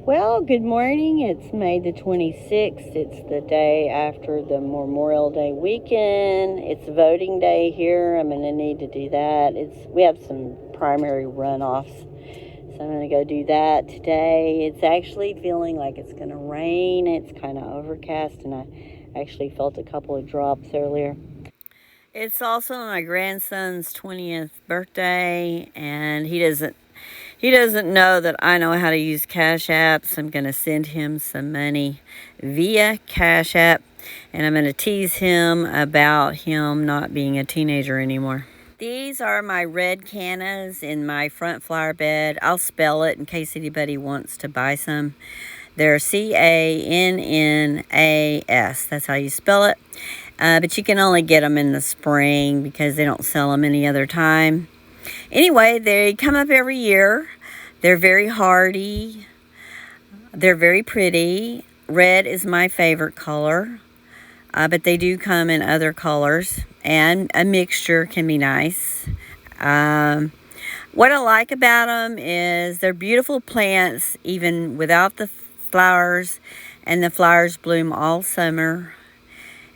Well, good morning. It's May the 26th. It's the day after the Memorial Day weekend. It's voting day here. I'm going to need to do that. We have some primary runoffs, so I'm going to go do that today. It's actually feeling like it's going to rain. It's kind of overcast, and I actually felt a couple of drops earlier. It's also my grandson's 20th birthday, and he doesn't know that I know how to use Cash App, so I'm going to send him some money via Cash App, and I'm going to tease him about him not being a teenager anymore. These are my red cannas in my front flower bed. I'll spell it in case anybody wants to buy some. They're Cannas. That's how you spell it. But you can only get them in the spring because they don't sell them any other time. Anyway, they come up every year. They're very hardy. They're very pretty. Red is my favorite color, but they do come in other colors, and a mixture can be nice. What I like about them is they're beautiful plants, even without the flowers, and the flowers bloom all summer.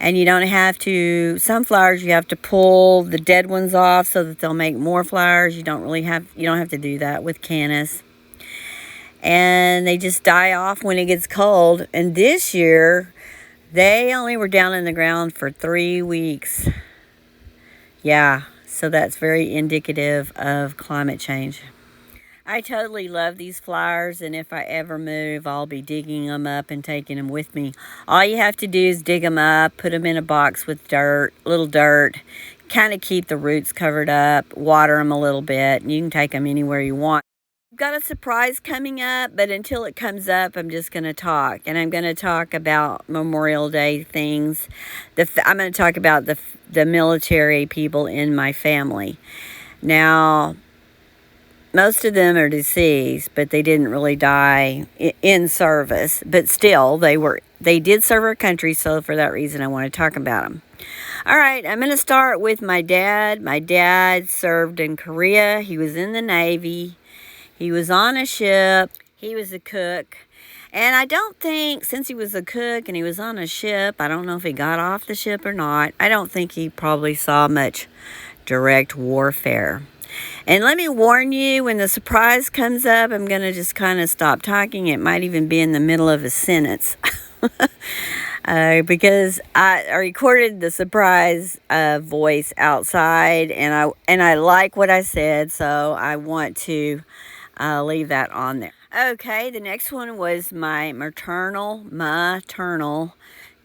And you don't have to, some flowers you have to pull the dead ones off so that they'll make more flowers. You don't have to do that with Cannas. And they just die off when it gets cold. And this year, they only were down in the ground for 3 weeks. Yeah, so that's very indicative of climate change. I totally love these flowers, and if I ever move, I'll be digging them up and taking them with me. All you have to do is dig them up, put them in a box with dirt, little dirt, kind of keep the roots covered up, water them a little bit, and you can take them anywhere you want. I've got a surprise coming up, but until it comes up, I'm just going to talk, and I'm going to talk about Memorial Day things. I'm going to talk about the military people in my family. Now, most of them are deceased, but they didn't really die in service. But still, they did serve our country, so for that reason, I want to talk about them. All right, I'm going to start with my dad. My dad served in Korea. He was in the Navy. He was on a ship. He was a cook. And I don't think, since he was a cook and he was on a ship, I don't know if he got off the ship or not. I don't think he probably saw much direct warfare. And let me warn you, when the surprise comes up, I'm going to just kind of stop talking. It might even be in the middle of a sentence. Because I recorded the surprise voice outside, and I like what I said, so I want to leave that on there. Okay, the next one was my maternal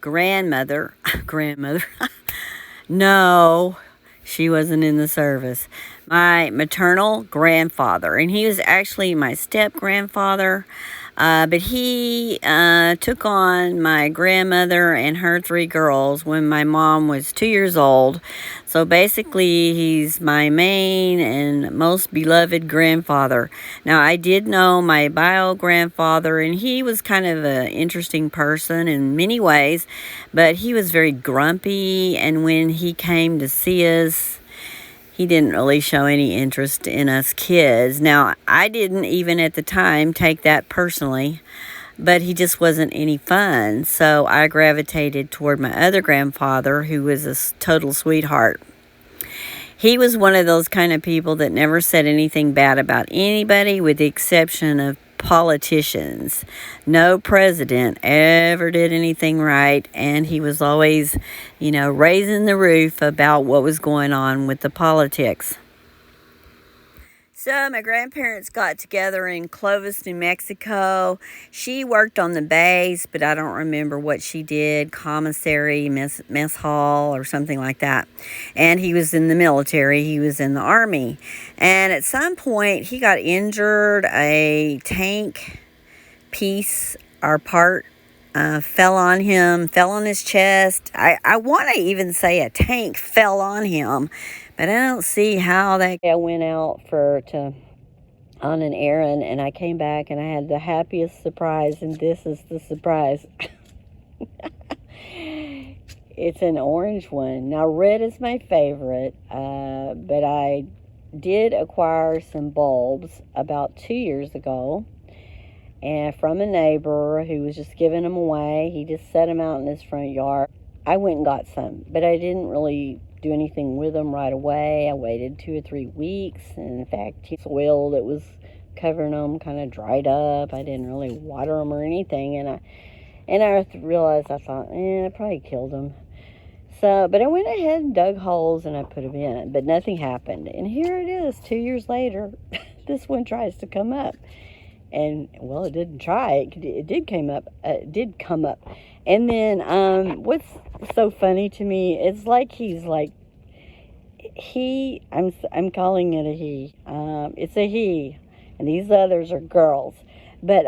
grandmother. No, she wasn't in the service. My maternal grandfather, and he was actually my step-grandfather, but he took on my grandmother and her 3 girls when my mom was 2 years old. So basically, he's my main and most beloved grandfather. Now, I did know my bio-grandfather, and he was kind of an interesting person in many ways, but he was very grumpy, and when he came to see us, he didn't really show any interest in us kids. Now, I didn't even at the time take that personally, but he just wasn't any fun. So I gravitated toward my other grandfather, who was a total sweetheart. He was one of those kind of people that never said anything bad about anybody, with the exception of politicians. No president ever did anything right, and he was always, raising the roof about what was going on with the politics. So my grandparents got together in Clovis, New Mexico. She worked on the base, but I don't remember what she did, commissary, mess hall, or something like that. And he was in the military. He was in the Army. And at some point, he got injured. A tank piece or part fell on him, fell on his chest. I want to even say a tank fell on him, but I don't see how that. I went out on an errand, and I came back, and I had the happiest surprise, and this is the surprise. It's an orange one. Now, red is my favorite, but I did acquire some bulbs about 2 years ago. and from a neighbor who was just giving them away. He just set them out in his front yard. I went and got some, but I didn't really do anything with them right away. I waited 2 or 3 weeks, and in fact, the soil that was covering them kind of dried up. I didn't really water them or anything, and I realized, I thought, I probably killed them. So, but I went ahead and dug holes and I put them in, but nothing happened. And here it is, 2 years later. This one tries to come up, and well, it didn't try. It did come up. It did come up, and then what's so funny to me? It's like he's like he. I'm calling it a he. It's a he, and these others are girls, but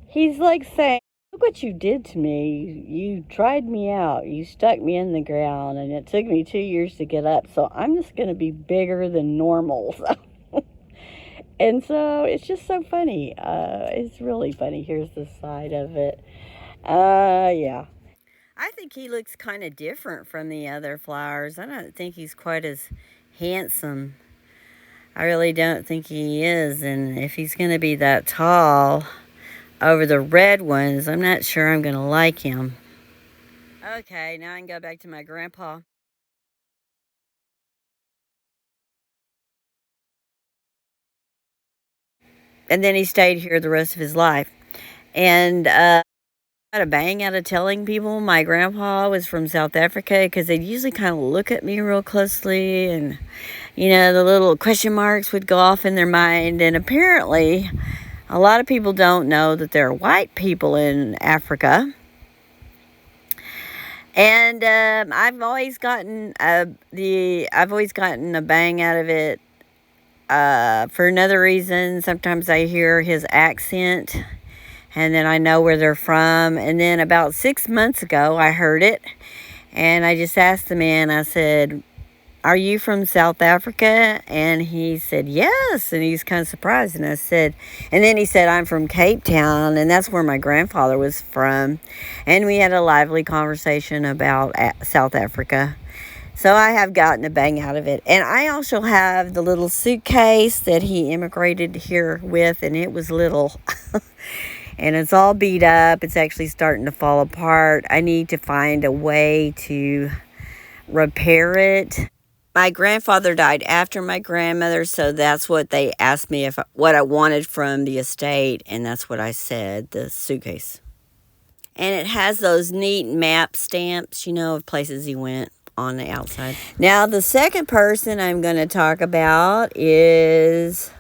he's like saying, "Look what you did to me. You tried me out. You stuck me in the ground, and it took me 2 years to get up. So I'm just going to be bigger than normal." And so it's just so funny. It's really funny. Here's the side of it. Yeah. I think he looks kind of different from the other flowers. I don't think he's quite as handsome. I really don't think he is. And if he's going to be that tall over the red ones, I'm not sure I'm going to like him. Okay, now I can go back to my grandpa. And then he stayed here the rest of his life. And got a bang out of telling people my grandpa was from South Africa, because they'd usually kind of look at me real closely, and the little question marks would go off in their mind. And apparently a lot of people don't know that there are white people in Africa. And I've always gotten a bang out of it for another reason. Sometimes I hear his accent, and then I know where they're from. And then about 6 months ago, I heard it, and I just asked the man, I said, "Are you from South Africa?" And he said, "Yes." And he's kind of surprised. And I said, and then he said, "I'm from Cape Town, and that's where my grandfather was from." And we had a lively conversation about South Africa. So I have gotten a bang out of it. And I also have the little suitcase that he immigrated here with, and it was little. And it's all beat up. It's actually starting to fall apart. I need to find a way to repair it. My grandfather died after my grandmother, so that's what they asked me, what I wanted from the estate, and that's what I said, the suitcase. And it has those neat map stamps, of places he went on the outside. Now, the second person I'm going to talk about is,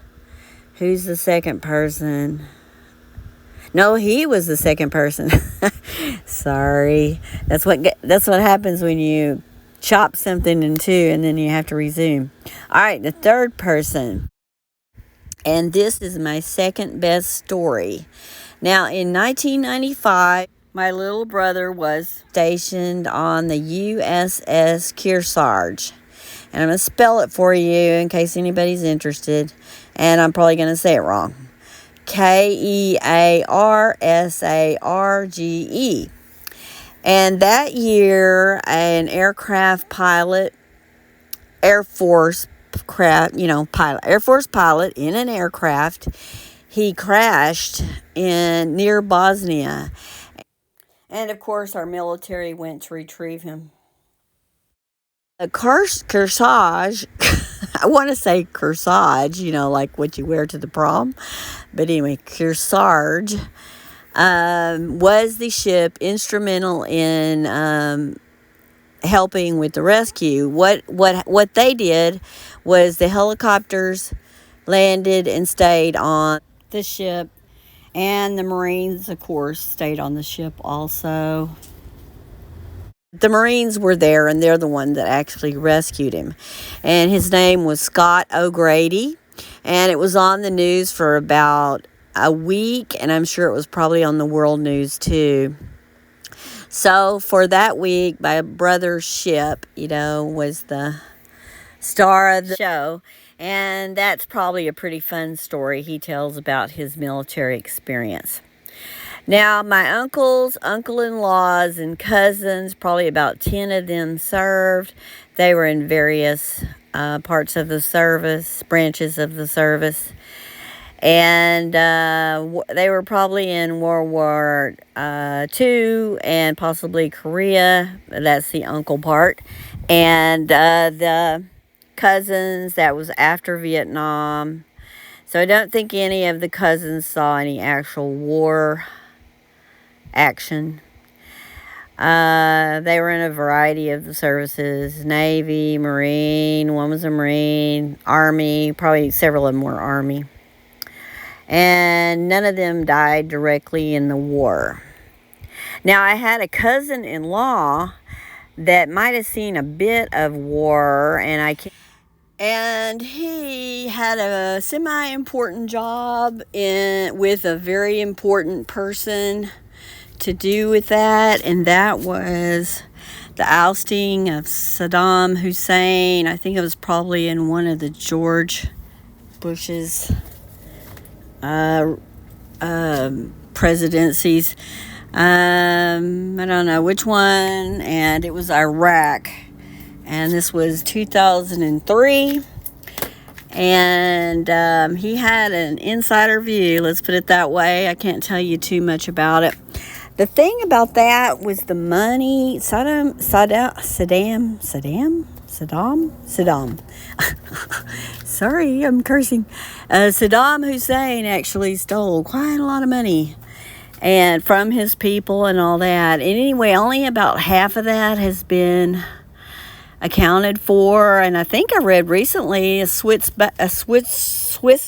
who's the second person? No, he was the second person. Sorry. That's what happens when you chop something in two and then you have to resume. All right, the third person. And this is my second best story. Now, in 1995, my little brother was stationed on the USS Kearsarge. And I'm going to spell it for you in case anybody's interested. And I'm probably going to say it wrong. Kearsarge. And that year, an Air Force pilot in an aircraft, he crashed near Bosnia. And of course, our military went to retrieve him. A corsage, I want to say corsage, like what you wear to the prom. But anyway, Kearsarge was the ship instrumental in helping with the rescue. What they did was the helicopters landed and stayed on the ship, and the Marines, of course, stayed on the ship also. The Marines were there, and they're the one that actually rescued him. And his name was Scott O'Grady. And it was on the news for about a week, and I'm sure it was probably on the world news too. So for that week, my brother's ship, was the star of the show. And that's probably a pretty fun story he tells about his military experience. Now, my uncles, uncle-in-laws, and cousins, probably about 10 of them served. They were in various parts of the service, branches of the service. And they were probably in World War II and possibly Korea. That's the uncle part. And the cousins, that was after Vietnam. So I don't think any of the cousins saw any actual war action. They were in a variety of the services: Navy, Marine, one was a Marine, Army, probably several of them were Army. And none of them died directly in the war. Now, I had a cousin-in-law that might have seen a bit of war, and he had a semi-important job with a very important person to do with that, and that was the ousting of Saddam Hussein. I think it was probably in one of the George Bush's presidencies. I don't know which one, and it was Iraq, and this was 2003. And he had an insider view, let's put it that way. I can't tell you too much about it. The thing about that was the money. Saddam. Sorry, I'm cursing. Saddam Hussein actually stole quite a lot of money, and from his people and all that. And anyway, only about half of that has been accounted for. And I think I read recently a Swiss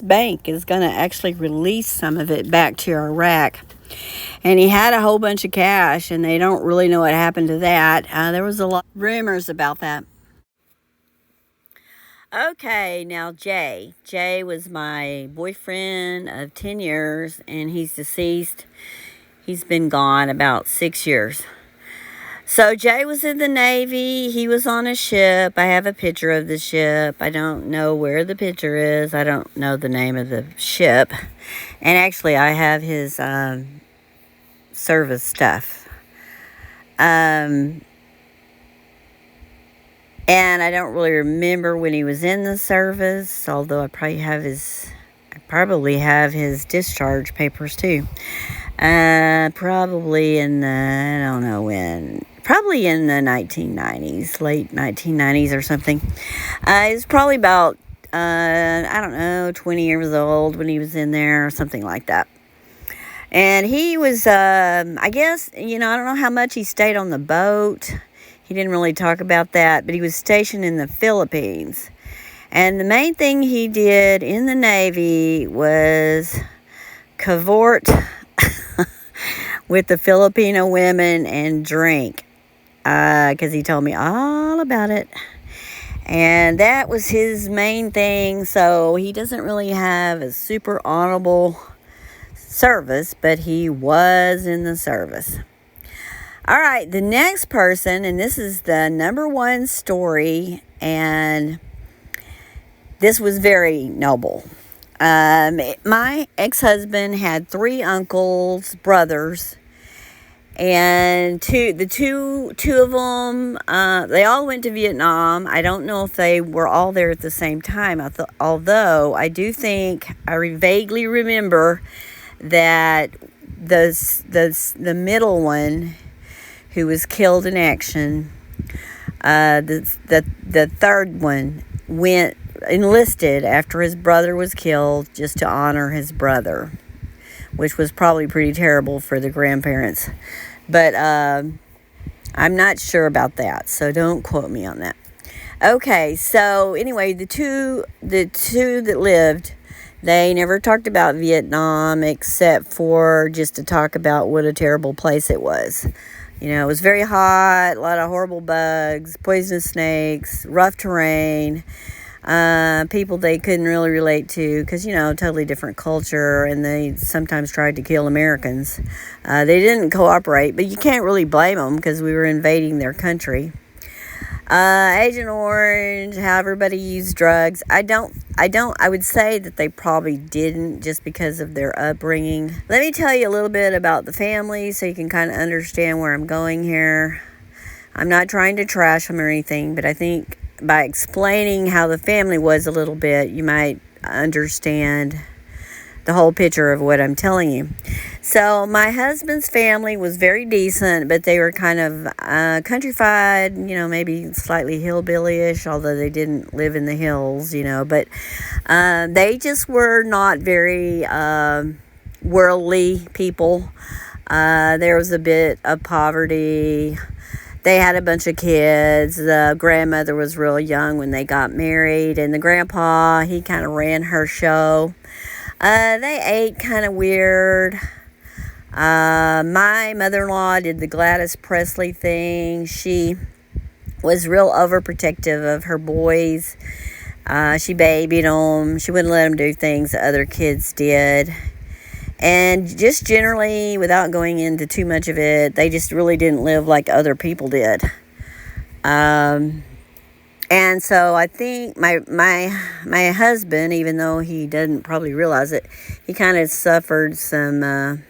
bank is going to actually release some of it back to Iraq. And he had a whole bunch of cash, and they don't really know what happened to that. There was a lot of rumors about that. Okay, now Jay. Jay was my boyfriend of 10 years, and he's deceased. He's been gone about 6 years. So Jay was in the Navy. He was on a ship. I have a picture of the ship. I don't know where the picture is. I don't know the name of the ship. And actually, I have his service stuff. And I don't really remember when he was in the service, although I probably have his discharge papers too. Probably in the, I don't know when, probably in the 1990s, late 1990s or something. He was probably about, I don't know, 20 years old when he was in there or something like that. And he was, I guess, I don't know how much he stayed on the boat. He didn't really talk about that, but he was stationed in the Philippines. And the main thing he did in the Navy was cavort with the Filipino women and drink, because he told me all about it. And that was his main thing. So he doesn't really have a super honorable service, but he was in the service. All right, the next person, and this is the number one story, and this was very noble. My ex-husband had 3 uncles, brothers, and two of them, they all went to Vietnam. I don't know if they were all there at the same time, although I do think I vaguely remember that the middle one, who was killed in action, the third one enlisted after his brother was killed, just to honor his brother, which was probably pretty terrible for the grandparents. But I'm not sure about that, so don't quote me on that. Okay, so anyway, the two that lived, they never talked about Vietnam except for just to talk about what a terrible place it was. It was very hot, a lot of horrible bugs, poisonous snakes, rough terrain, people they couldn't really relate to because, totally different culture, and they sometimes tried to kill Americans. They didn't cooperate, but you can't really blame them because we were invading their country. Agent Orange, how everybody used drugs. I would say that they probably didn't, just because of their upbringing. Let me tell you a little bit about the family so you can kind of understand where I'm going here. I'm not trying to trash them or anything, but I think by explaining how the family was a little bit, you might understand the whole picture of what I'm telling you. So my husband's family was very decent, but they were kind of countrified, maybe slightly hillbilly-ish, although they didn't live in the hills, but they just were not very worldly people. There was a bit of poverty. They had a bunch of kids. The grandmother was real young when they got married, and the grandpa, he kind of ran her show. They ate kind of weird. My mother-in-law did the Gladys Presley thing. She was real overprotective of her boys. She babied them. She wouldn't let them do things that other kids did. And just generally, without going into too much of it, they just really didn't live like other people did. And so I think my husband, even though he doesn't probably realize it, he kind of suffered some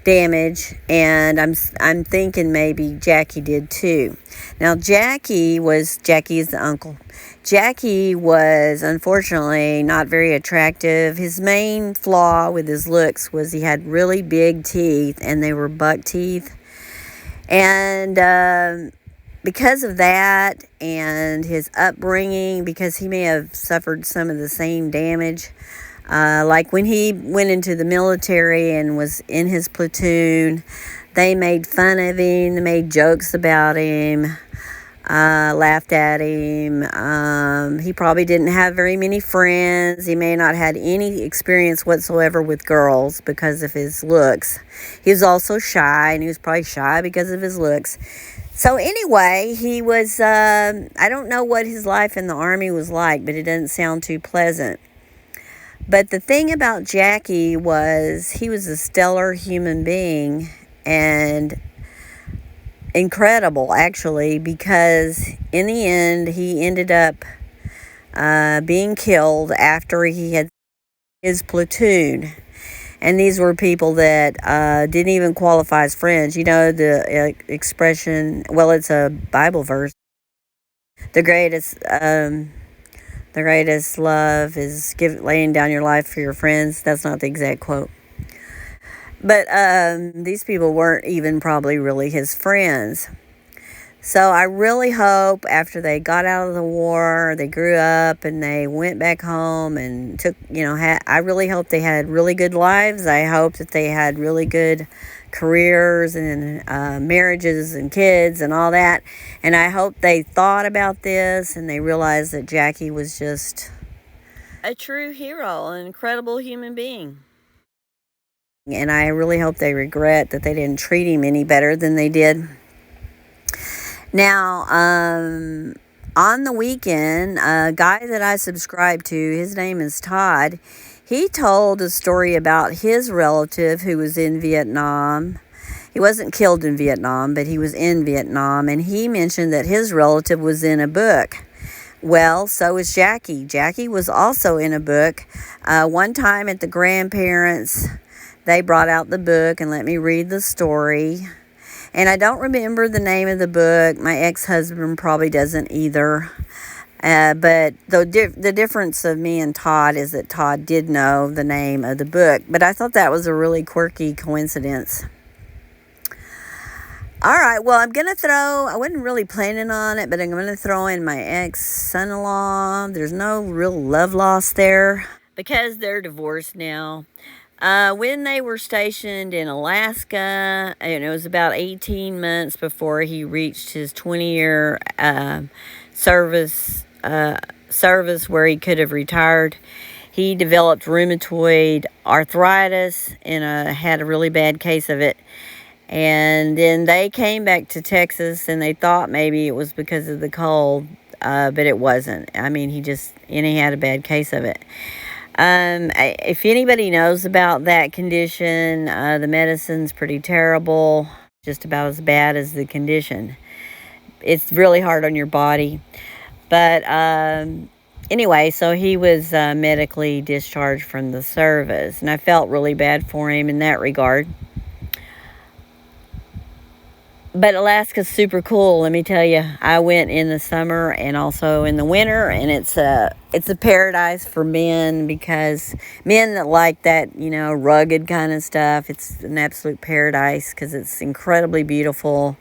damage, and I'm thinking maybe Jackie did too. Now Jackie is the uncle. Jackie was unfortunately not very attractive. His main flaw with his looks was he had really big teeth, and they were buck teeth. And because of that and his upbringing, because he may have suffered some of the same damage, like when he went into the military and was in his platoon, they made fun of him, they made jokes about him, laughed at him. He probably didn't have very many friends. He may not had any experience whatsoever with girls because of his looks. He was also shy, and he was probably shy because of his looks. So anyway, he was, I don't know what his life in the Army was like, but it doesn't sound too pleasant. But the thing about Jackie was he was a stellar human being, and incredible, actually, because in the end, he ended up being killed after he had his platoon. And these were people that didn't even qualify as friends. You know, the expression, well, it's a Bible verse. The greatest love is laying down your life for your friends. That's not the exact quote. But these people weren't even probably really his friends. So I really hope after they got out of the war, they grew up and they went back home and took, I really hope they had really good lives. I hope that they had really good careers and marriages and kids and all that. And I hope they thought about this and they realized that Jackie was just a true hero, an incredible human being. And I really hope they regret that they didn't treat him any better than they did. Now, on the weekend, a guy that I subscribe to, his name is Todd, he told a story about his relative who was in Vietnam. He wasn't killed in Vietnam, but he was in Vietnam, and he mentioned that his relative was in a book. Well, so is Jackie. Jackie was also in a book. One time at the grandparents', they brought out the book and let me read the story. And I don't remember the name of the book. My ex-husband probably doesn't either. But the difference of me and Todd is that Todd did know the name of the book. But I thought that was a really quirky coincidence. All right, well, I wasn't really planning on it, but I'm going to throw in my ex-son-in-law. There's no real love lost there because they're divorced now. When they were stationed in Alaska, and it was about 18 months before he reached his 20-year service where he could have retired, he developed rheumatoid arthritis and had a really bad case of it. And then they came back to Texas, and they thought maybe it was because of the cold, but it wasn't. I mean, he had a bad case of it. If anybody knows about that condition, the medicine's pretty terrible, just about as bad as the condition. It's really hard on your body. But anyway, so he was medically discharged from the service, and I felt really bad for him in that regard. But Alaska's super cool, let me tell you. I went in the summer and also in the winter, and it's a paradise for men, because men that like that, you know, rugged kind of stuff, it's an absolute paradise because it's incredibly beautiful.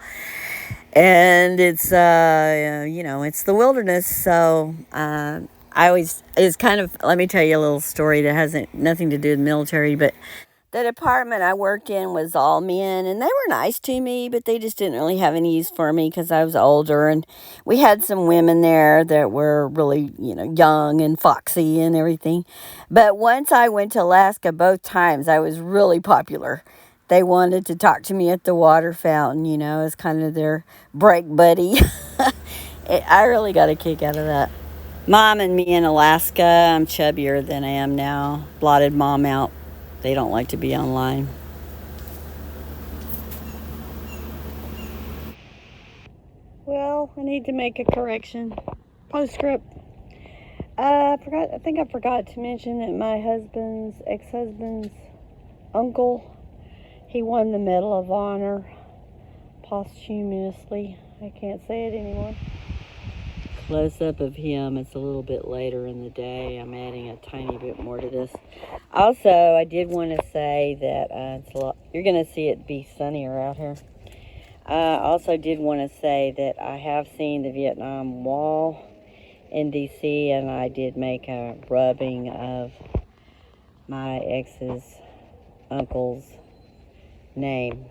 And it's you know, it's the wilderness. So it's kind of, let me tell you a little story that hasn't nothing to do with the military, but the department I worked in was all men, and they were nice to me, but they just didn't really have any use for me because I was older. And we had some women there that were really, you know, young and foxy and everything. But once I went to Alaska, both times I was really popular. They wanted to talk to me at the water fountain, you know, as kind of their break buddy. I really got a kick out of that. Mom and me in Alaska, I'm chubbier than I am now. Blotted mom out. They don't like to be online. Well, I need to make a correction. Postscript. I think I forgot to mention that my ex-husband's uncle, he won the Medal of Honor posthumously. I can't say it anymore. Close-up of him. It's a little bit later in the day. I'm adding a tiny bit more to this. Also, I did want to say that you're going to see it be sunnier out here. I also did want to say that I have seen the Vietnam Wall in D.C., and I did make a rubbing of my ex's uncle's name.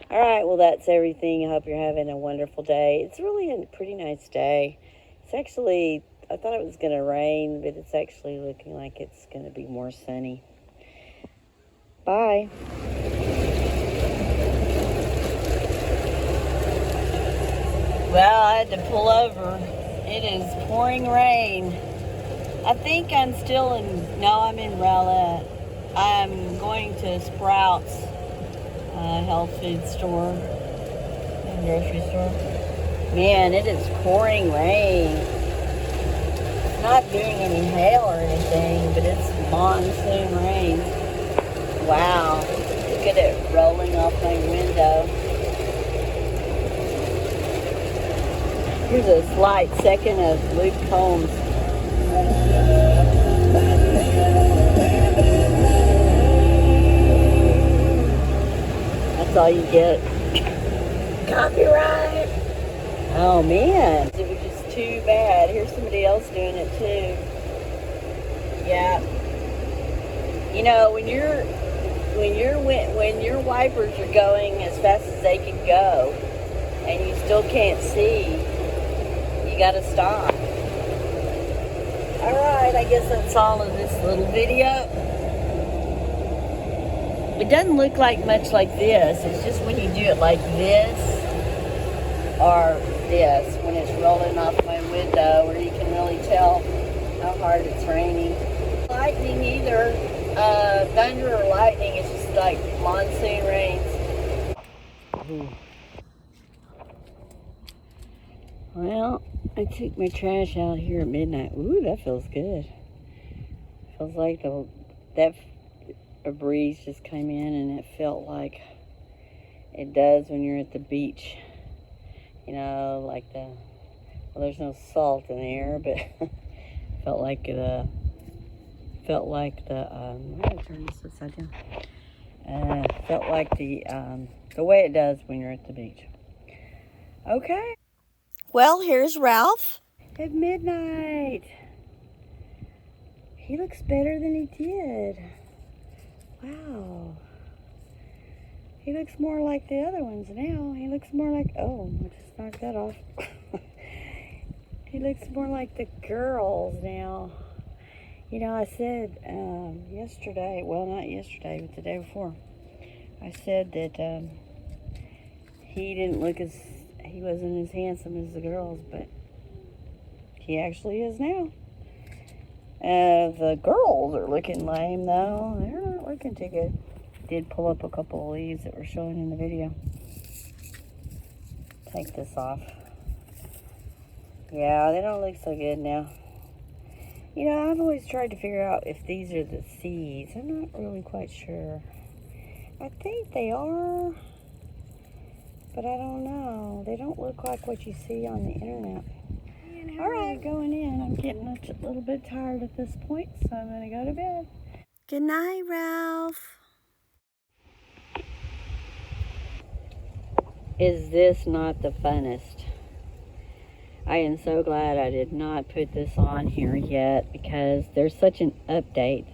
All right, well, that's everything. I hope you're having a wonderful day. It's really a pretty nice day. It's actually, I thought it was going to rain, but it's actually looking like it's going to be more sunny. Bye. Well, I had to pull over. It is pouring rain. I think I'm in Rowlett. I'm going to Sprouts, health food store, grocery store. Man, it is pouring rain. It's not doing any hail or anything, but it's monsoon rain. Wow, look at it rolling off my window. Here's a slight second of Luke Combs. That's all you get. Copyright. Oh man, it was just too bad. Here's somebody else doing it too. Yeah. You know, when your wipers are going as fast as they can go, and you still can't see, you gotta stop. Alright, I guess that's all of this little video. It doesn't look like much like this. It's just when you do it like this or this, when it's rolling off my window, where you can really tell how hard it's raining. Lightning either, thunder or lightning, it's just like monsoon rains. Ooh. Well, I took my trash out here at midnight. Ooh, that feels good. Feels like a breeze just came in, and it felt like it does when you're at the beach. You know, like there's no salt in the air, but felt like the I'm gonna turn this upside down. Felt like the way it does when you're at the beach. Okay. Well, here's Ralph at midnight. He looks better than he did. Wow. He looks more like the other ones now. He looks more like, oh, I just knocked that off. He looks more like the girls now. You know, I said yesterday, well, not yesterday, but the day before, I said that he wasn't as handsome as the girls, but he actually is now. The girls are looking lame, though. They're not looking too good. Did pull up a couple of leaves that were showing in the video. Take this off. Yeah, they don't look so good now. You know, I've always tried to figure out if these are the seeds. I'm not really quite sure. I think they are, but I don't know. They don't look like what you see on the internet. All right, going in. I'm getting a little bit tired at this point, so I'm going to go to bed. Good night, Ralph. Is this not the funnest? I am so glad I did not put this on here yet because there's such an update.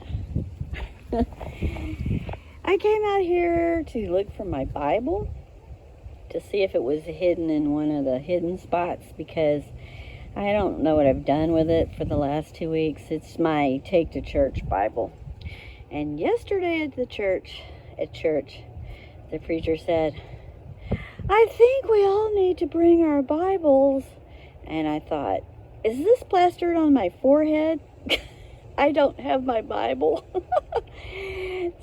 I came out here to look for my Bible to see if it was hidden in one of the hidden spots because I don't know what I've done with it for the last 2 weeks. It's my Take to Church Bible. And yesterday at church, the preacher said, I think we all need to bring our Bibles. And I thought, is this plastered on my forehead? I don't have my Bible.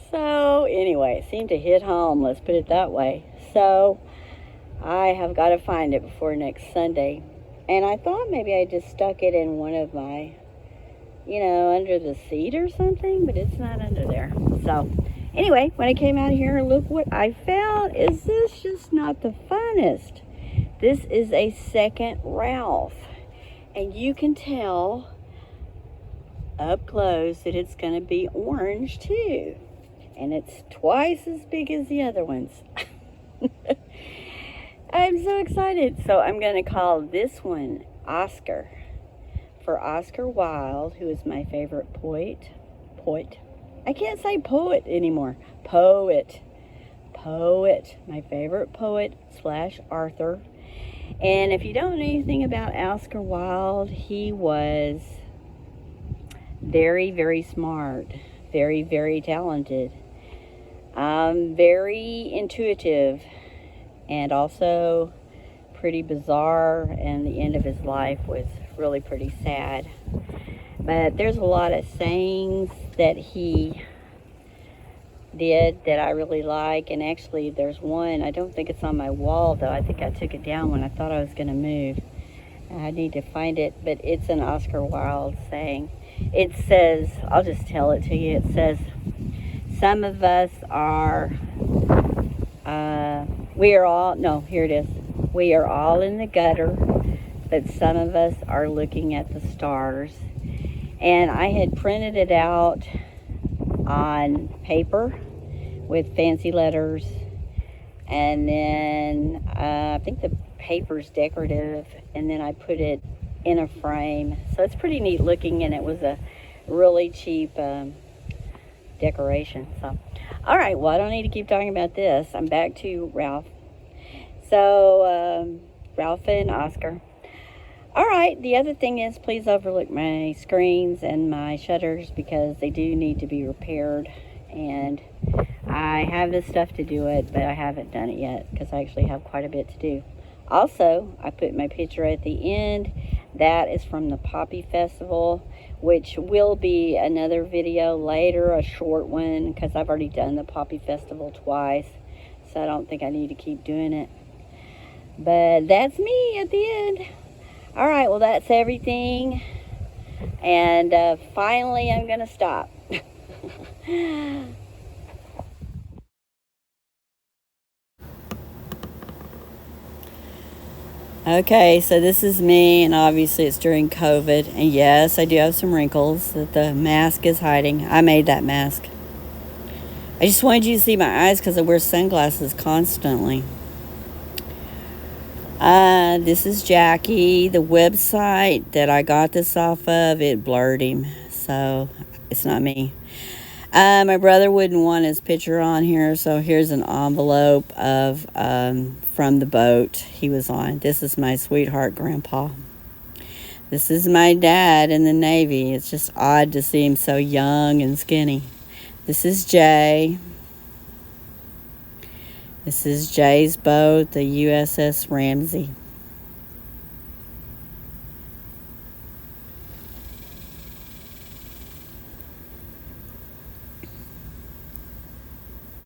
So anyway, it seemed to hit home, let's put it that way. So I have got to find it before next Sunday. And I thought maybe I just stuck it in one of my, under the seat or something, but it's not under there. So anyway, when I came out here, look what I found. Is this just not the funnest? This is a second Ralph. And you can tell up close that it's going to be orange too. And it's twice as big as the other ones. I'm so excited. So I'm going to call this one Oscar. For Oscar Wilde, who is my favorite poet. I can't say poet anymore. Poet. My favorite poet / author. And if you don't know anything about Oscar Wilde, he was very, very smart. Very, very talented. Very intuitive. And also pretty bizarre. And the end of his life was really pretty sad. But there's a lot of sayings that he did that I really like. And actually there's one, I don't think it's on my wall though. I think I took it down when I thought I was going to move. I need to find it, but it's an Oscar Wilde saying. It says, I'll just tell it to you. It says, some of us are, we are all in the gutter, but some of us are looking at the stars. And I had printed it out on paper with fancy letters, and then I think the paper's decorative, and then I put it in a frame, so it's pretty neat looking, and it was a really cheap decoration. So all right, well, I don't need to keep talking about this. I'm back to Ralph. So Ralph and Oscar. All right, the other thing is, please overlook my screens and my shutters because they do need to be repaired. And I have the stuff to do it, but I haven't done it yet because I actually have quite a bit to do. Also, I put my picture at the end. That is from the Poppy Festival, which will be another video later, a short one, because I've already done the Poppy Festival twice. So I don't think I need to keep doing it. But that's me at the end. All right, well, that's everything. And finally, I'm going to stop. Okay, so this is me, and obviously it's during COVID. And yes, I do have some wrinkles that the mask is hiding. I made that mask. I just wanted you to see my eyes because I wear sunglasses constantly. This is Jackie. The website that I got this off of, it blurred him, so it's not me. My brother wouldn't want his picture on here, so here's an envelope of from the boat he was on. This is my sweetheart grandpa. This is my dad in the Navy. It's just odd to see him so young and skinny. This is Jay. This is Jay's boat, the USS Ramsey.